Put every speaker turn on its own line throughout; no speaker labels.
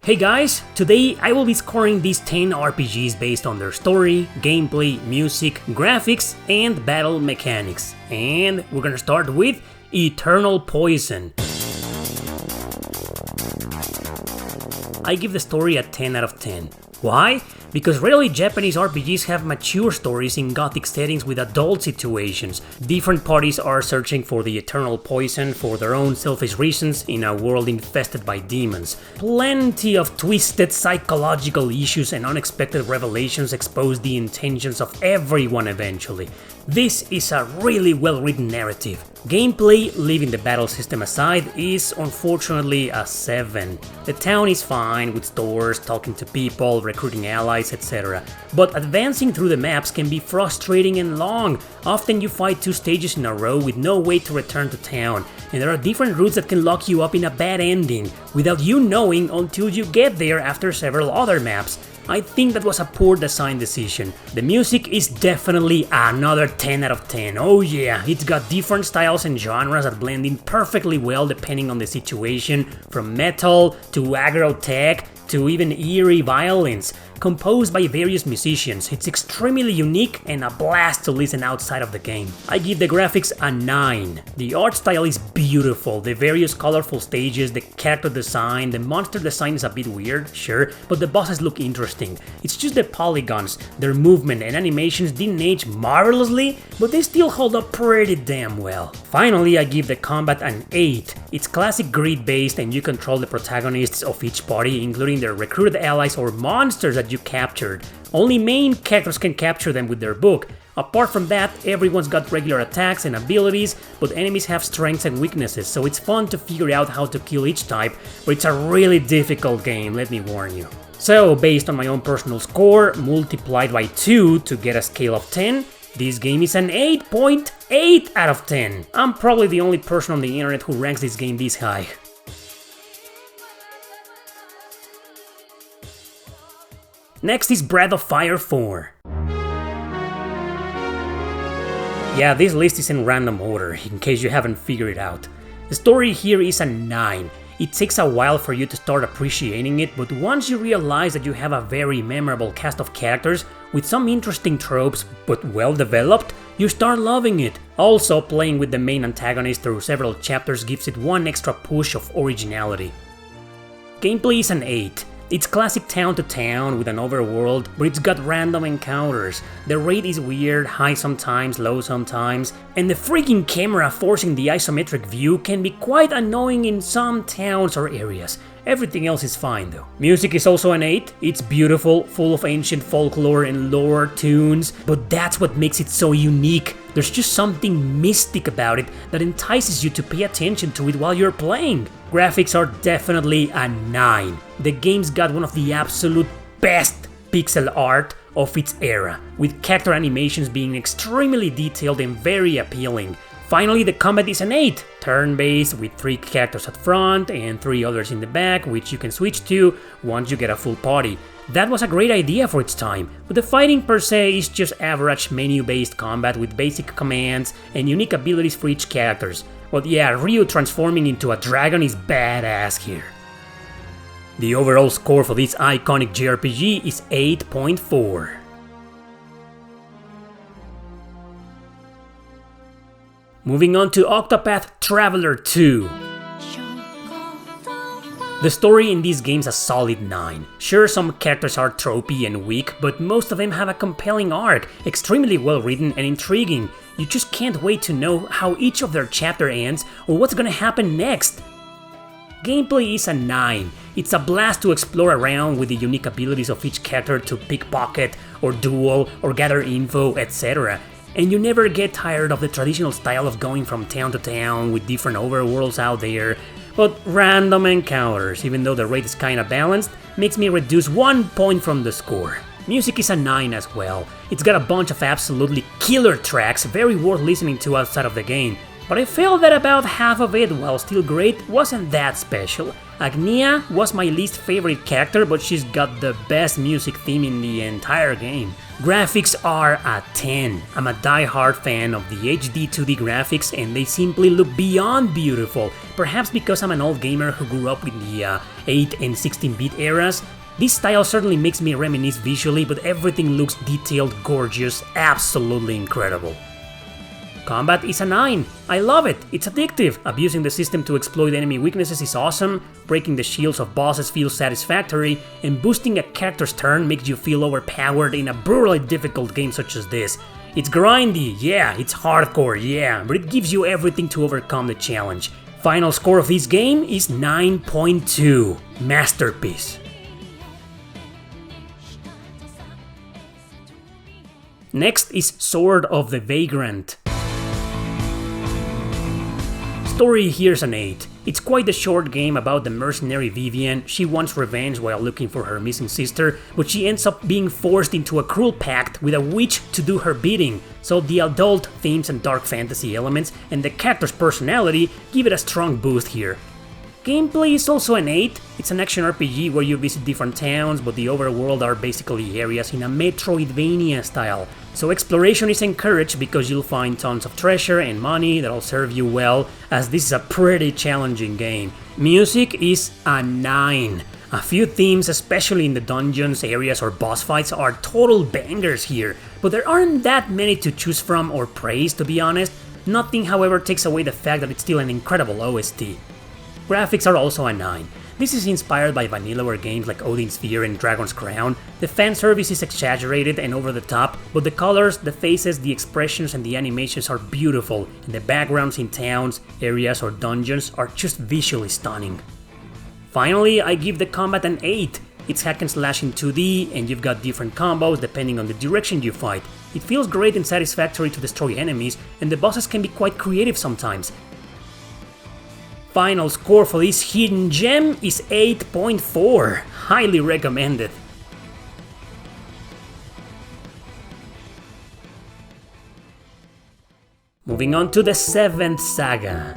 Hey guys, today I will be scoring these 10 RPGs based on their story, gameplay, music, graphics, and battle mechanics. And we're gonna start with Eternal Poison. I give the story a 10 out of 10. Why? Because rarely Japanese RPGs have mature stories in gothic settings with adult situations. Different parties are searching for the eternal poison for their own selfish reasons in a world infested by demons. Plenty of twisted psychological issues and unexpected revelations expose the intentions of everyone eventually. This is a really well-written narrative. Gameplay, leaving the battle system aside, is unfortunately a 7. The town is fine with stores, talking to people, recruiting allies, etc. But advancing through the maps can be frustrating and long. Often you fight 2 stages in a row with no way to return to town, and there are different routes that can lock you up in a bad ending, without you knowing until you get there after several other maps. I think that was a poor design decision. The music is definitely another 10 out of 10. Oh yeah, it's got different styles and genres that blend in perfectly well depending on the situation, from metal to aggro tech to even eerie violins. Composed by various musicians, it's extremely unique and a blast to listen outside of the game. I give the graphics a 9. The art style is beautiful, the various colorful stages, the character design, the monster design is a bit weird, sure, but the bosses look interesting. It's just the polygons, their movement and animations didn't age marvelously, but they still hold up pretty damn well. Finally, I give the combat an 8. It's classic grid based and you control the protagonists of each party, including their recruited allies or monsters that you captured. Only main characters can capture them with their book. Apart from that, everyone's got regular attacks and abilities, but enemies have strengths and weaknesses, so it's fun to figure out how to kill each type, but it's a really difficult game, let me warn you. So, based on my own personal score, multiplied by 2 to get a scale of 10, this game is an 8.8 out of 10. I'm probably the only person on the internet who ranks this game this high. Next is Breath of Fire 4. Yeah, this list is in random order, in case you haven't figured it out. The story here is a 9. It takes a while for you to start appreciating it, but once you realize that you have a very memorable cast of characters with some interesting tropes but well developed, you start loving it. Also, playing with the main antagonist through several chapters gives it one extra push of originality. Gameplay is an 8. It's classic town to town with an overworld, but it's got random encounters. The rate is weird, high sometimes, low sometimes, and the freaking camera forcing the isometric view can be quite annoying in some towns or areas. Everything else is fine though. Music is also an 8. It's beautiful, full of ancient folklore and lore tunes, but that's what makes it so unique. There's just something mystic about it that entices you to pay attention to it while you're playing. Graphics are definitely a 9. The game's got one of the absolute best pixel art of its era, with character animations being extremely detailed and very appealing. Finally, the combat is an 8, turn-based with 3 characters at front and 3 others in the back, which you can switch to once you get a full party. That was a great idea for its time, but the fighting per se is just average menu-based combat with basic commands and unique abilities for each characters. But yeah, Ryu transforming into a dragon is badass here. The overall score for this iconic JRPG is 8.4. Moving on to Octopath Traveler 2. The story in these games is a solid 9. Sure, some characters are tropey and weak, but most of them have a compelling arc, extremely well written and intriguing. You just can't wait to know how each of their chapter ends or what's gonna happen next. Gameplay is a 9. It's a blast to explore around with the unique abilities of each character to pickpocket or duel or gather info, etc. And you never get tired of the traditional style of going from town to town with different overworlds out there. But random encounters, even though the rate is kinda balanced, makes me reduce 1 point from the score. Music is a 9 as well. It's got a bunch of absolutely killer tracks, very worth listening to outside of the game. but I felt that about half of it, while still great, wasn't that special. Agnia was my least favorite character, but she's got the best music theme in the entire game. Graphics are a 10. I'm a die-hard fan of the HD 2D graphics and they simply look beyond beautiful. Perhaps because I'm an old gamer who grew up with the 8 and 16-bit eras. This style certainly makes me reminisce visually, but everything looks detailed, gorgeous, absolutely incredible. Combat is a 9. I love it, it's addictive. Abusing the system to exploit enemy weaknesses is awesome, breaking the shields of bosses feels satisfactory, and boosting a character's turn makes you feel overpowered in a brutally difficult game such as this. It's grindy, yeah, it's hardcore, yeah, but it gives you everything to overcome the challenge. Final score of this game is 9.2. Masterpiece. Next is Sword of the Vagrant. Story here's an 8. It's quite a short game about the mercenary Vivian. She wants revenge while looking for her missing sister, but she ends up being forced into a cruel pact with a witch to do her bidding. So the adult themes and dark fantasy elements and the character's personality give it a strong boost here. Gameplay is also an 8. It's an action RPG where you visit different towns, but the overworld are basically areas in a Metroidvania style. So exploration is encouraged because you'll find tons of treasure and money that'll serve you well, as this is a pretty challenging game. Music is a 9. A few themes, especially in the dungeons, areas or boss fights, are total bangers here, but there aren't that many to choose from or praise, to be honest. Nothing, however, takes away the fact that it's still an incredible OST. Graphics are also a 9. This is inspired by Vanillaware games like Odin Sphere and Dragon's Crown. The fan service is exaggerated and over the top, but the colors, the faces, the expressions and the animations are beautiful, and the backgrounds in towns, areas or dungeons are just visually stunning. Finally, I give the combat an 8. It's hack and slash in 2D, and you've got different combos depending on the direction you fight. It feels great and satisfactory to destroy enemies, and the bosses can be quite creative sometimes. Final score for this hidden gem is 8.4. Highly recommended. Moving on to the 7th Saga.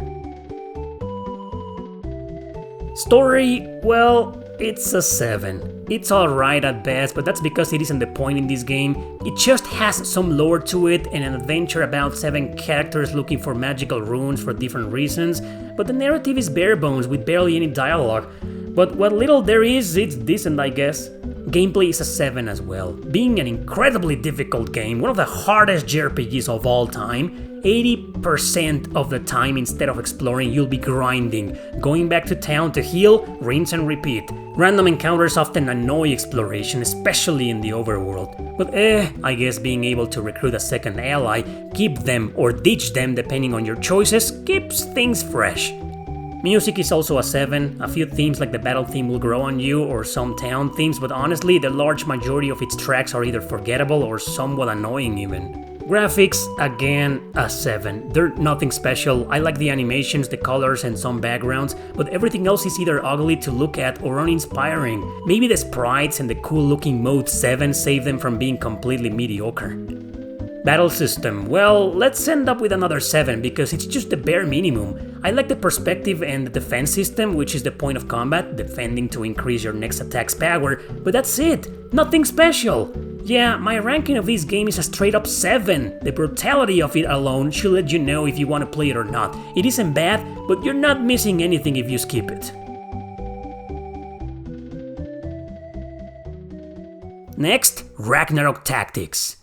Story, well, it's a 7. It's alright at best, but that's because it isn't the point in this game. It just has some lore to it and an adventure about 7 characters looking for magical runes for different reasons, but the narrative is bare bones with barely any dialogue. But what little there is, it's decent, I guess. Gameplay is a 7 as well. Being an incredibly difficult game, one of the hardest JRPGs of all time, 80% of the time instead of exploring you'll be grinding, going back to town to heal, rinse and repeat. Random encounters often annoy exploration, especially in the overworld. But I guess being able to recruit a second ally, keep them or ditch them depending on your choices, keeps things fresh. Music is also a 7. A few themes like the battle theme will grow on you, or some town themes, but honestly the large majority of its tracks are either forgettable or somewhat annoying even. Graphics, again, a 7. They're nothing special. I like the animations, the colors and some backgrounds, but everything else is either ugly to look at or uninspiring. Maybe the sprites and the cool looking Mode 7 save them from being completely mediocre. Battle system, well, let's end up with another 7 because it's just the bare minimum. I like the perspective and the defense system, which is the point of combat, defending to increase your next attack's power, but that's it, nothing special. Yeah, my ranking of this game is a straight up 7. The brutality of it alone should let you know if you want to play it or not. It isn't bad, but you're not missing anything if you skip it. Next, Ragnarok Tactics.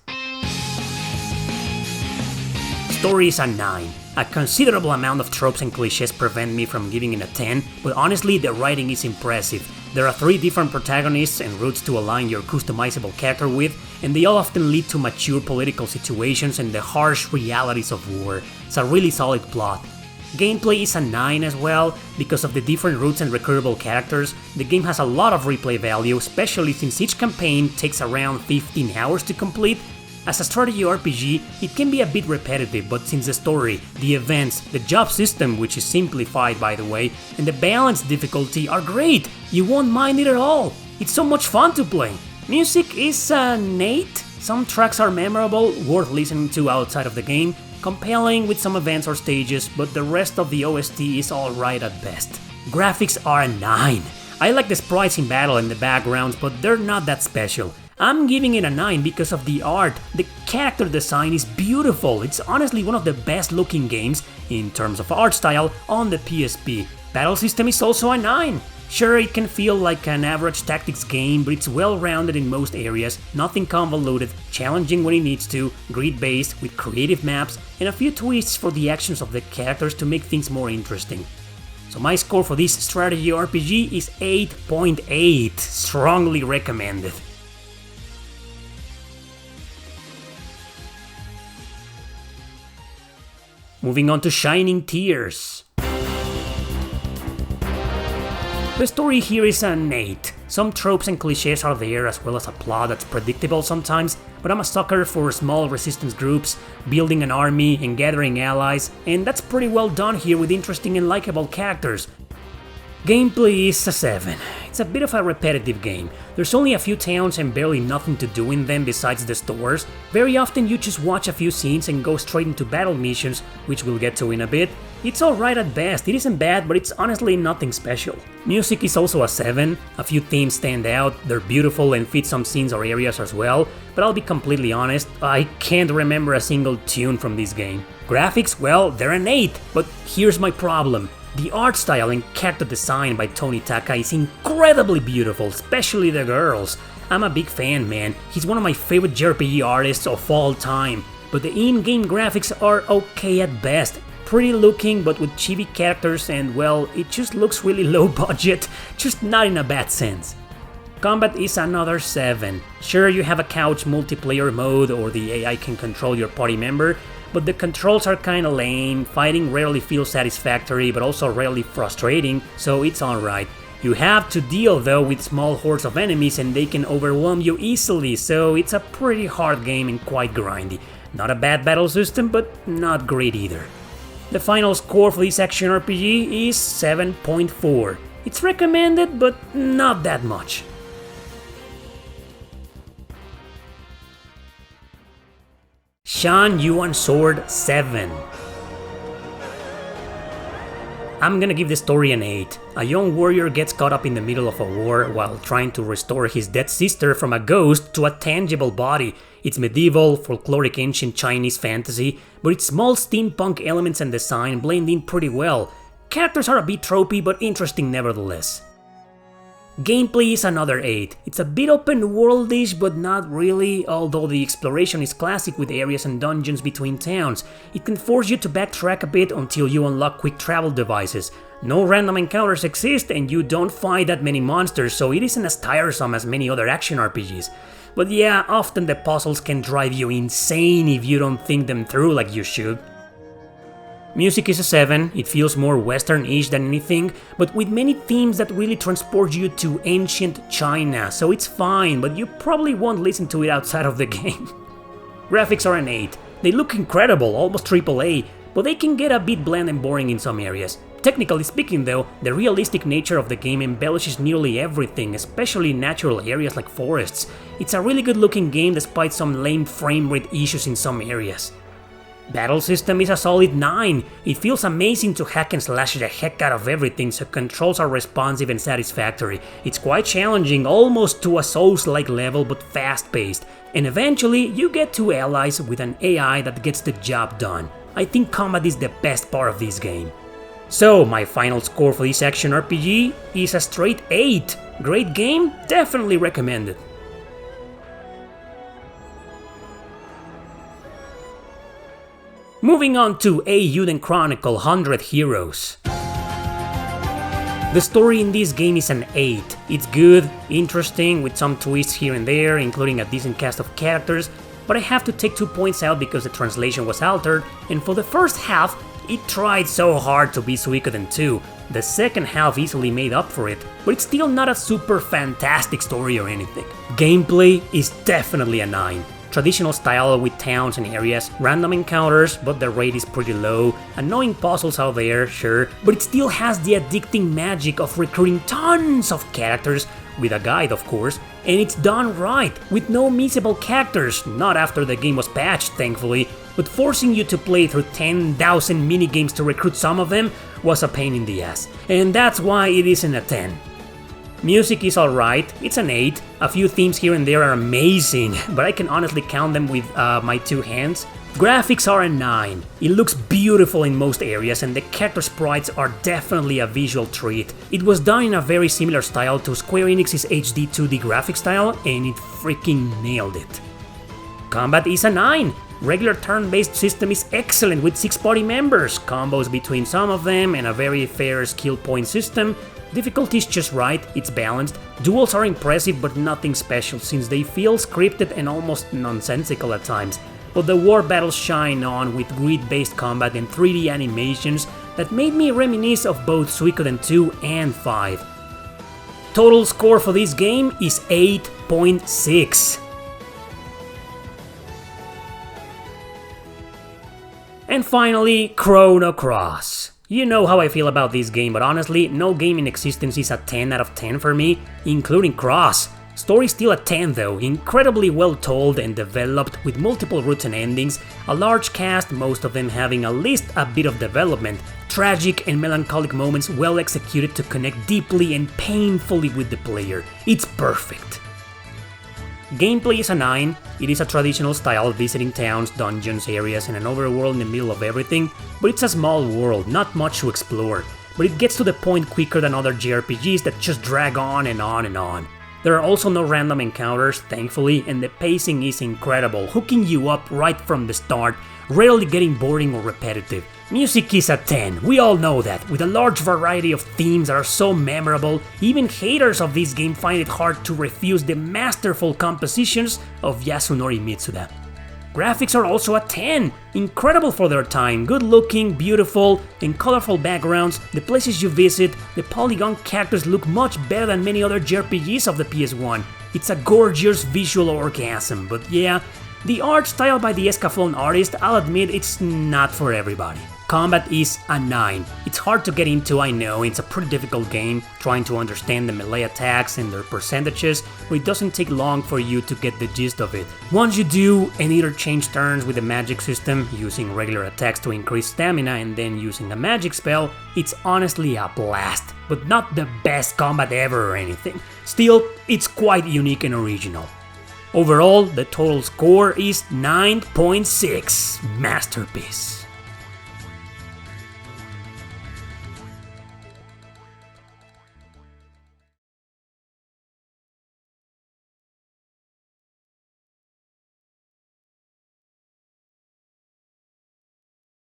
Story is a 9. A considerable amount of tropes and cliches prevent me from giving it a 10, but honestly the writing is impressive. There are 3 different protagonists and routes to align your customizable character with, and they all often lead to mature political situations and the harsh realities of war. It's a really solid plot. Gameplay is a 9 as well. Because of the different routes and recruitable characters, the game has a lot of replay value, especially since each campaign takes around 15 hours to complete. As a strategy RPG, it can be a bit repetitive, but since the story, the events, the job system, which is simplified by the way, and the balanced difficulty are great, you won't mind it at all. It's so much fun to play. Music is an 8. Some tracks are memorable, worth listening to outside of the game. compelling with some events or stages, but the rest of the OST is alright at best. Graphics are a 9. I like the sprites in battle and the backgrounds, but they're not that special. I'm giving it a 9 because of the art. The character design is beautiful. It's honestly one of the best looking games in terms of art style on the PSP. Battle system is also a 9. Sure, it can feel like an average tactics game, but it's well rounded in most areas, nothing convoluted, challenging when it needs to, grid-based, with creative maps, and a few twists for the actions of the characters to make things more interesting. So my score for this strategy RPG is 8.8, strongly recommended. Moving on to Shining Tears. The story here is an 8. Some tropes and cliches are there, as well as a plot that's predictable sometimes, but I'm a sucker for small resistance groups, building an army and gathering allies, and that's pretty well done here with interesting and likable characters. Gameplay is a 7. It's a bit of a repetitive game. There's only a few towns and barely nothing to do in them besides the stores. Very often you just watch a few scenes and go straight into battle missions, which we'll get to in a bit. It's alright at best, it isn't bad, but it's honestly nothing special. Music is also a 7, a few themes stand out, they're beautiful and fit some scenes or areas as well, but I'll be completely honest, I can't remember a single tune from this game. Graphics, well, they're an 8, but here's my problem. The art style and character design by Tony Taka is incredibly beautiful, especially the girls. I'm a big fan, man. He's one of my favorite JRPG artists of all time. But the in-game graphics are okay at best. Pretty looking, but with chibi characters, and well, it just looks really low budget, just not in a bad sense. Combat is another 7. Sure, you have a couch multiplayer mode or the AI can control your party member, but the controls are kinda lame, fighting rarely feels satisfactory but also rarely frustrating, so it's alright. You have to deal though with small hordes of enemies and they can overwhelm you easily, so it's a pretty hard game and quite grindy. Not a bad battle system, but not great either. The final score for this action RPG is 7.4. It's recommended, but not that much. Shan Yuan Sword 7. I'm gonna give the story an 8. A young warrior gets caught up in the middle of a war while trying to restore his dead sister from a ghost to a tangible body. It's medieval, folkloric ancient Chinese fantasy, but its small steampunk elements and design blend in pretty well. Characters are a bit tropey, but interesting nevertheless. Gameplay is another 8. It's a bit open world-ish, but not really, although the exploration is classic with areas and dungeons between towns. It can force you to backtrack a bit until you unlock quick travel devices. No random encounters exist and you don't fight that many monsters, so it isn't as tiresome as many other action RPGs. But yeah, often the puzzles can drive you insane if you don't think them through like you should. Music is a 7, it feels more western-ish than anything, but with many themes that really transport you to ancient China, so it's fine, but you probably won't listen to it outside of the game. Graphics are an 8. They look incredible, almost AAA, but they can get a bit bland and boring in some areas. Technically speaking though, the realistic nature of the game embellishes nearly everything, especially natural areas like forests. It's a really good looking game despite some lame frame rate issues in some areas. Battle system is a solid 9. It feels amazing to hack and slash the heck out of everything, so controls are responsive and satisfactory. It's quite challenging, almost to a Souls-like level, but fast-paced. And eventually, you get 2 allies with an AI that gets the job done. I think combat is the best part of this game. So, my final score for this action RPG is a straight 8. Great game? Definitely recommended. Moving on to Eiyuden Chronicle 100 Heroes. The story in this game is an 8. It's good, interesting, with some twists here and there, including a decent cast of characters, but I have to take 2 points out because the translation was altered, and for the first half, it tried so hard to be Suikoden 2. The second half easily made up for it, but it's still not a super fantastic story or anything. Gameplay is definitely a 9. Traditional style with towns and areas, random encounters, but the rate is pretty low, annoying puzzles out there, sure, but it still has the addicting magic of recruiting tons of characters, with a guide of course, and it's done right, with no missable characters, not after the game was patched thankfully, but forcing you to play through 10,000 minigames to recruit some of them was a pain in the ass, and that's why it isn't a 10. Music is alright, it's an 8, a few themes here and there are amazing, but I can honestly count them with my two hands. Graphics are a 9, it looks beautiful in most areas and the character sprites are definitely a visual treat. It was done in a very similar style to Square Enix's HD 2D graphic style and it freaking nailed it. Combat is a 9. Regular turn-based system is excellent with 6 party members, combos between some of them and a very fair skill point system. Difficulty is just right, it's balanced. Duels are impressive but nothing special since they feel scripted and almost nonsensical at times. But the war battles shine on with grid-based combat and 3D animations that made me reminisce of both Suikoden 2 and 5. Total score for this game is 8.6. And finally, Chrono Cross. You know how I feel about this game, but honestly, no game in existence is a 10 out of 10 for me, including Cross. Story still a 10 though, incredibly well told and developed with multiple routes and endings, a large cast, most of them having at least a bit of development, tragic and melancholic moments well executed to connect deeply and painfully with the player. It's perfect. Gameplay is a 9, it is a traditional style visiting towns, dungeons, areas and an overworld in the middle of everything, but it's a small world, not much to explore, but it gets to the point quicker than other JRPGs that just drag on and on and on. There are also no random encounters, thankfully, and the pacing is incredible, hooking you up right from the start, rarely getting boring or repetitive. Music is a 10, we all know that, with a large variety of themes that are so memorable, even haters of this game find it hard to refuse the masterful compositions of Yasunori Mitsuda. Graphics are also a 10, incredible for their time, good looking, beautiful, and colorful backgrounds, the places you visit, the polygon characters look much better than many other JRPGs of the PS1. It's a gorgeous visual orgasm, but yeah, the art style by the Escaflowne artist, I'll admit it's not for everybody. Combat is a 9. It's hard to get into, I know, it's a pretty difficult game, trying to understand the melee attacks and their percentages, but it doesn't take long for you to get the gist of it. Once you do, and either change turns with the magic system, using regular attacks to increase stamina and then using a magic spell, it's honestly a blast, but not the best combat ever or anything. Still, it's quite unique and original. Overall, the total score is 9.6, masterpiece.